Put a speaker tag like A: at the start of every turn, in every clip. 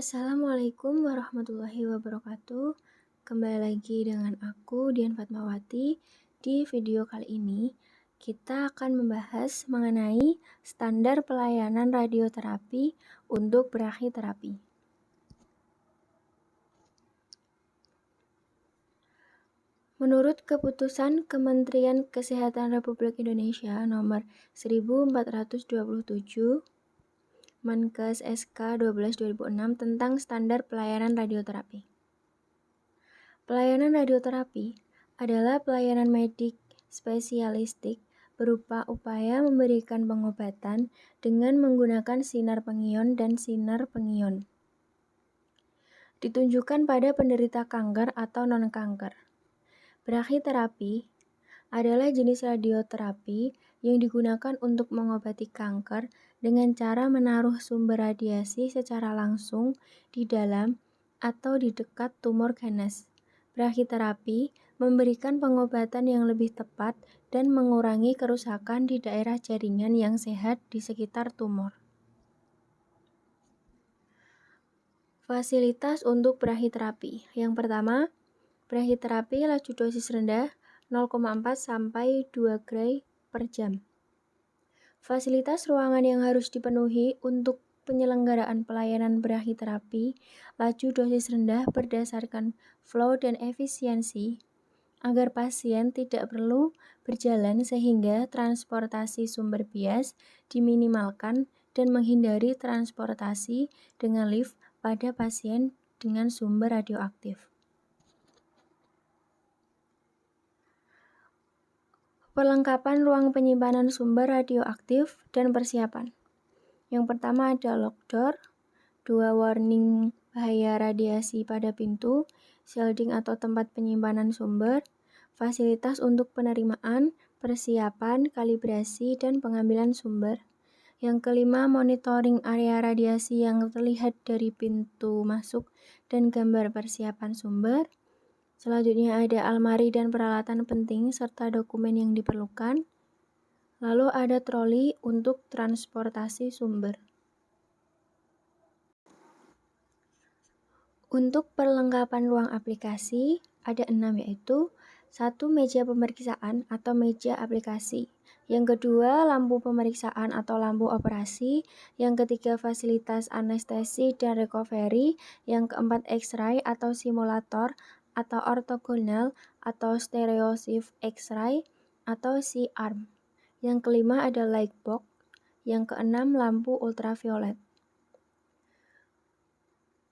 A: Assalamualaikum warahmatullahi wabarakatuh. Kembali lagi dengan aku, Dian Fatmawati. Di video kali ini, kita akan membahas mengenai standar pelayanan radioterapi untuk brachyterapi. Menurut keputusan Kementerian Kesehatan Republik Indonesia nomor 1427 Menkes SK 12/2006 tentang standar pelayanan radioterapi. Pelayanan radioterapi adalah pelayanan medik spesialistik berupa upaya memberikan pengobatan dengan menggunakan sinar pengion dan sinar pengion. Ditunjukkan pada penderita kanker atau non-kanker. Brachyterapi adalah jenis radioterapi yang digunakan untuk mengobati kanker dengan cara menaruh sumber radiasi secara langsung di dalam atau di dekat tumor ganas. Brachyterapi memberikan pengobatan yang lebih tepat dan mengurangi kerusakan di daerah jaringan yang sehat di sekitar tumor. Fasilitas untuk brachyterapi. Yang pertama, brachyterapi laju dosis rendah 0,4 sampai 2 gray per jam. Fasilitas ruangan yang harus dipenuhi untuk penyelenggaraan pelayanan brachyterapi laju dosis rendah berdasarkan flow dan efisiensi agar pasien tidak perlu berjalan sehingga transportasi sumber bias diminimalkan dan menghindari transportasi dengan lift pada pasien dengan sumber radioaktif. Perlengkapan ruang penyimpanan sumber radioaktif dan persiapan. Yang pertama ada lock door, 2 warning bahaya radiasi pada pintu, shielding atau tempat penyimpanan sumber, fasilitas untuk penerimaan, persiapan, kalibrasi, dan pengambilan sumber. Yang kelima, monitoring area radiasi yang terlihat dari pintu masuk dan gambar persiapan sumber. Selanjutnya ada almari dan peralatan penting serta dokumen yang diperlukan. Lalu ada troli untuk transportasi sumber. Untuk perlengkapan ruang aplikasi ada 6 yaitu 1. Meja pemeriksaan atau meja aplikasi. Yang kedua, lampu pemeriksaan atau lampu operasi. Yang ketiga, fasilitas anestesi dan recovery. Yang keempat, X-ray atau simulator atau ortogonal atau stereoshift X-ray atau C-arm. Yang kelima ada light box. Yang keenam, lampu ultraviolet.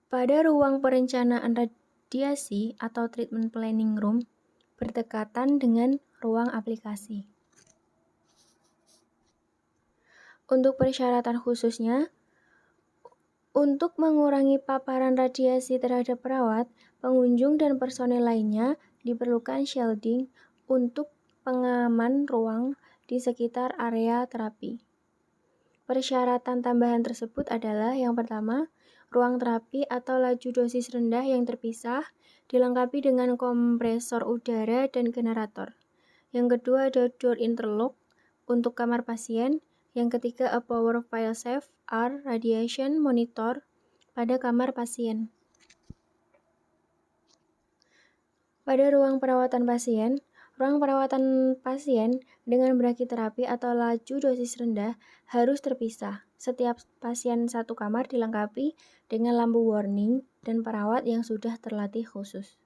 A: Pada ruang perencanaan radiasi atau treatment planning room berdekatan dengan ruang aplikasi. Untuk persyaratan khususnya, untuk mengurangi paparan radiasi terhadap perawat, pengunjung dan personel lainnya diperlukan shielding untuk pengaman ruang di sekitar area terapi. Persyaratan tambahan tersebut adalah yang pertama, ruang terapi atau laju dosis rendah yang terpisah, dilengkapi dengan kompresor udara dan generator. Yang kedua ada door interlock untuk kamar pasien. Yang ketiga a power file safe R radiation monitor pada kamar pasien. Pada ruang perawatan pasien, ruang perawatan pasien dengan brachyterapi atau laju dosis rendah harus terpisah. Setiap pasien satu kamar dilengkapi dengan lampu warning dan perawat yang sudah terlatih khusus.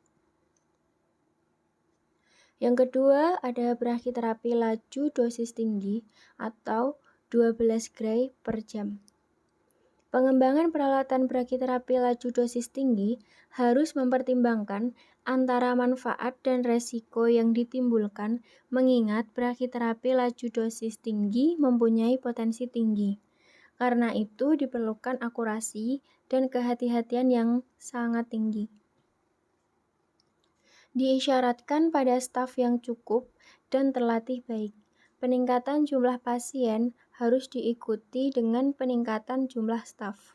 A: Yang kedua ada brachyterapi laju dosis tinggi atau 12 gray per jam. Pengembangan peralatan brachyterapi laju dosis tinggi harus mempertimbangkan antara manfaat dan resiko yang ditimbulkan mengingat brachyterapi laju dosis tinggi mempunyai potensi tinggi. Karena itu diperlukan akurasi dan kehati-hatian yang sangat tinggi. Diisyaratkan pada staf yang cukup dan terlatih baik. Peningkatan jumlah pasien harus diikuti dengan peningkatan jumlah staf.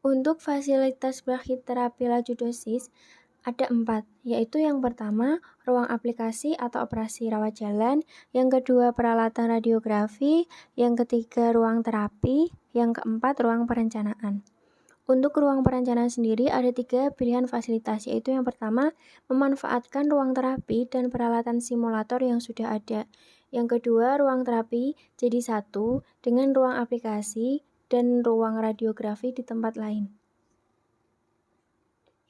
A: Untuk fasilitas brachyterapi laju dosis, Ada 4, yaitu yang pertama, ruang aplikasi atau operasi rawat jalan, yang kedua, peralatan radiografi, yang ketiga, ruang terapi, yang keempat, ruang perencanaan. Untuk ruang perencanaan sendiri ada 3 pilihan fasilitas, yaitu yang pertama, memanfaatkan ruang terapi dan peralatan simulator yang sudah ada. Yang kedua, ruang terapi jadi satu dengan ruang aplikasi dan ruang radiografi di tempat lain.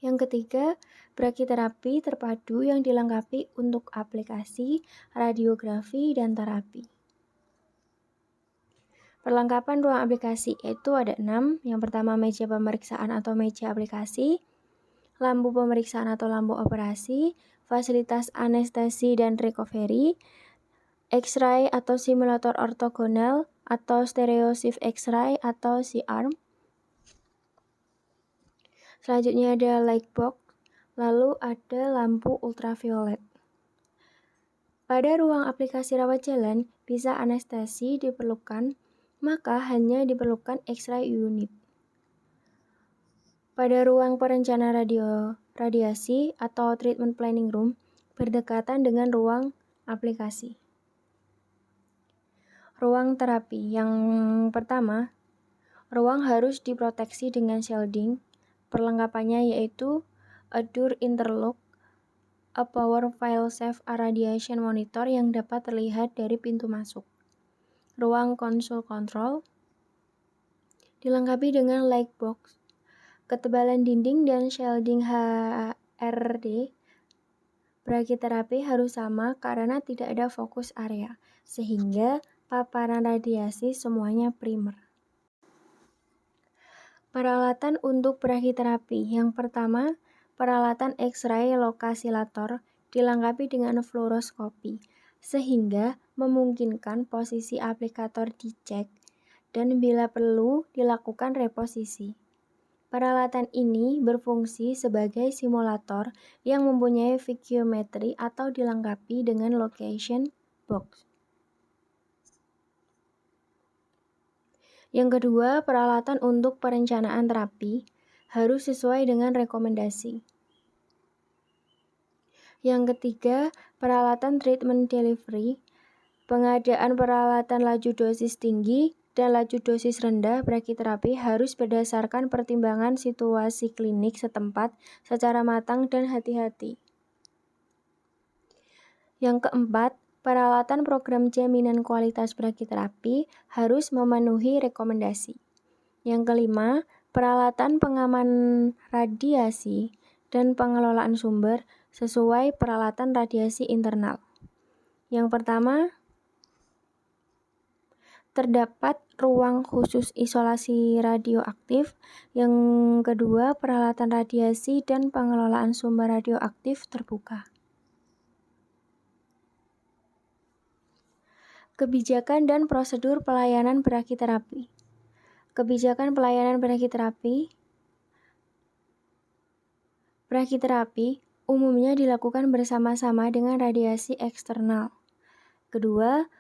A: Yang ketiga, brachyterapi terpadu yang dilengkapi untuk aplikasi, radiografi, dan terapi. Perlengkapan ruang aplikasi itu ada 6. Yang pertama, meja pemeriksaan atau meja aplikasi, lampu pemeriksaan atau lampu operasi, fasilitas anestesi dan recovery, X-ray atau simulator ortogonal atau stereo shift X-ray atau C-arm. Selanjutnya ada light box, lalu ada lampu ultraviolet. Pada ruang aplikasi rawat jalan, bisa anestesi diperlukan, maka hanya diperlukan X-ray unit. Pada ruang perencana radiasi atau treatment planning room, berdekatan dengan ruang aplikasi. Ruang terapi yang pertama, ruang harus diproteksi dengan shielding. Perlengkapannya yaitu a door interlock, a power fail-safe radiation monitor yang dapat terlihat dari pintu masuk. Ruang konsul kontrol dilengkapi dengan light box, ketebalan dinding dan shielding HRD. Brachyterapi harus sama karena tidak ada fokus area, sehingga paparan radiasi semuanya primer. Peralatan untuk brachyterapi. Yang pertama, peralatan X-ray lokasilator dilengkapi dengan fluoroskopi, sehingga memungkinkan posisi aplikator dicek dan bila perlu dilakukan reposisi. Peralatan ini berfungsi sebagai simulator yang mempunyai vigiometri atau dilengkapi dengan location box. Yang kedua, peralatan untuk perencanaan terapi harus sesuai dengan rekomendasi. Yang ketiga, peralatan treatment delivery, pengadaan peralatan laju dosis tinggi dan laju dosis rendah brachyterapi harus berdasarkan pertimbangan situasi klinik setempat secara matang dan hati-hati. Yang keempat, peralatan program jaminan kualitas brachyterapi harus memenuhi rekomendasi. Yang kelima, peralatan pengaman radiasi dan pengelolaan sumber sesuai peralatan radiasi internal. Yang pertama, terdapat ruang khusus isolasi radioaktif. Yang kedua, peralatan radiasi dan pengelolaan sumber radioaktif terbuka. Kebijakan dan prosedur pelayanan brachyterapi. Kebijakan pelayanan brachyterapi. Brachyterapi umumnya dilakukan bersama-sama dengan radiasi eksternal. Kedua,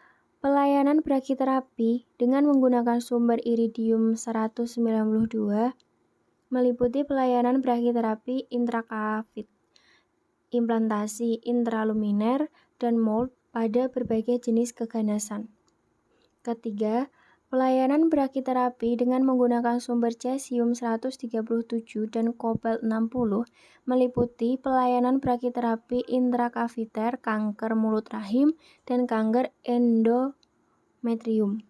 A: pelayanan brachyterapi dengan menggunakan sumber iridium 192 meliputi pelayanan brachyterapi intrakavit, implantasi intraluminer, dan mold pada berbagai jenis keganasan. Ketiga, pelayanan brachyterapi dengan menggunakan sumber cesium 137 dan kobalt 60 meliputi pelayanan brachyterapi intrakaviter kanker mulut rahim dan kanker endometrium.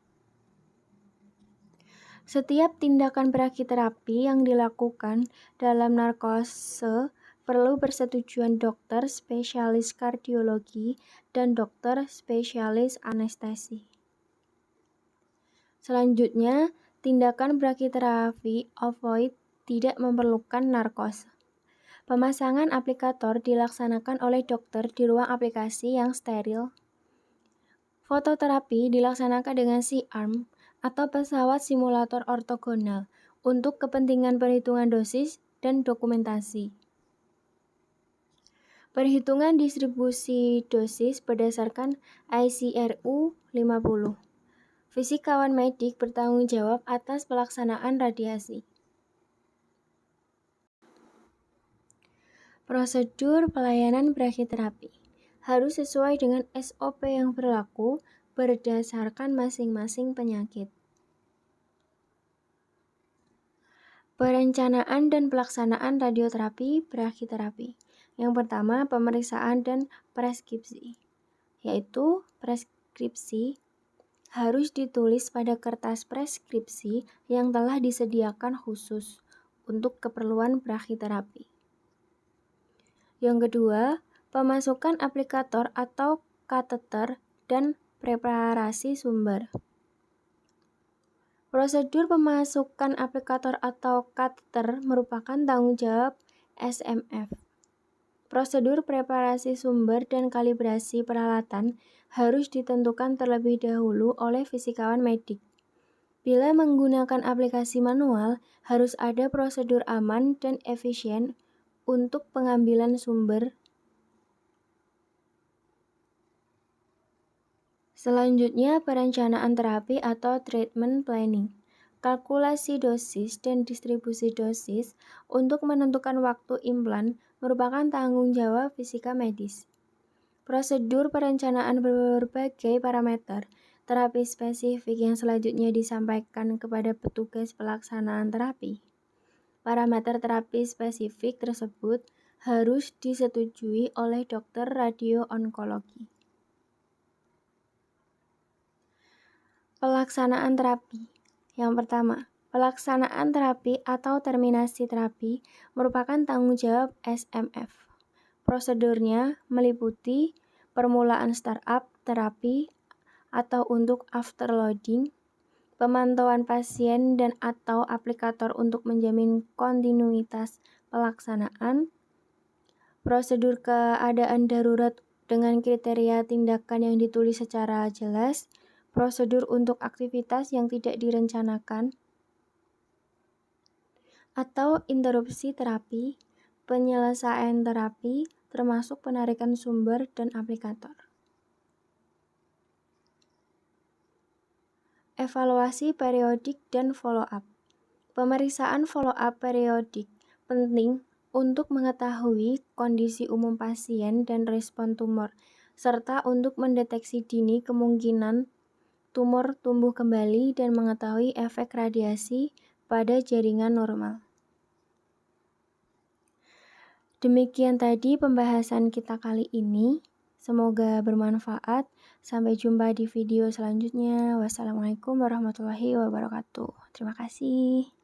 A: Setiap tindakan brachyterapi yang dilakukan dalam narkose perlu persetujuan dokter spesialis kardiologi dan dokter spesialis anestesi. Selanjutnya, tindakan brachyterapi ovoid tidak memerlukan narkose. Pemasangan aplikator dilaksanakan oleh dokter di ruang aplikasi yang steril. Fototerapi dilaksanakan dengan C-arm atau pesawat simulator ortogonal untuk kepentingan perhitungan dosis dan dokumentasi. Perhitungan distribusi dosis berdasarkan ICRU 50. Fisikawan medik bertanggung jawab atas pelaksanaan radiasi. Prosedur pelayanan brachyterapi harus sesuai dengan SOP yang berlaku berdasarkan masing-masing penyakit. Perencanaan dan pelaksanaan radioterapi brachyterapi. Yang pertama, pemeriksaan dan preskripsi, yaitu preskripsi harus ditulis pada kertas preskripsi yang telah disediakan khusus untuk keperluan brachyterapi. Yang kedua, pemasukan aplikator atau kateter dan preparasi sumber. Prosedur pemasukan aplikator atau kateter merupakan tanggung jawab SMF. Prosedur preparasi sumber dan kalibrasi peralatan harus ditentukan terlebih dahulu oleh fisikawan medik. Bila menggunakan aplikasi manual, harus ada prosedur aman dan efisien untuk pengambilan sumber. Selanjutnya, perencanaan terapi atau treatment planning. Kalkulasi dosis dan distribusi dosis untuk menentukan waktu implan merupakan tanggung jawab fisika medis. Prosedur perencanaan berbagai parameter terapi spesifik yang selanjutnya disampaikan kepada petugas pelaksanaan terapi. Parameter terapi spesifik tersebut harus disetujui oleh dokter radio-onkologi. Pelaksanaan terapi. Yang pertama, pelaksanaan terapi atau terminasi terapi merupakan tanggung jawab SMF. Prosedurnya meliputi permulaan startup terapi atau untuk afterloading, pemantauan pasien dan atau aplikator untuk menjamin kontinuitas pelaksanaan, prosedur keadaan darurat dengan kriteria tindakan yang ditulis secara jelas, prosedur untuk aktivitas yang tidak direncanakan, atau interupsi terapi, penyelesaian terapi, termasuk penarikan sumber dan aplikator. Evaluasi periodik dan follow-up. Pemeriksaan follow-up periodik penting untuk mengetahui kondisi umum pasien dan respon tumor, serta untuk mendeteksi dini kemungkinan tumor tumbuh kembali dan mengetahui efek radiasi pada jaringan normal. Demikian tadi pembahasan kita kali ini. Semoga bermanfaat. Sampai jumpa di video selanjutnya. Wassalamualaikum warahmatullahi wabarakatuh. Terima kasih.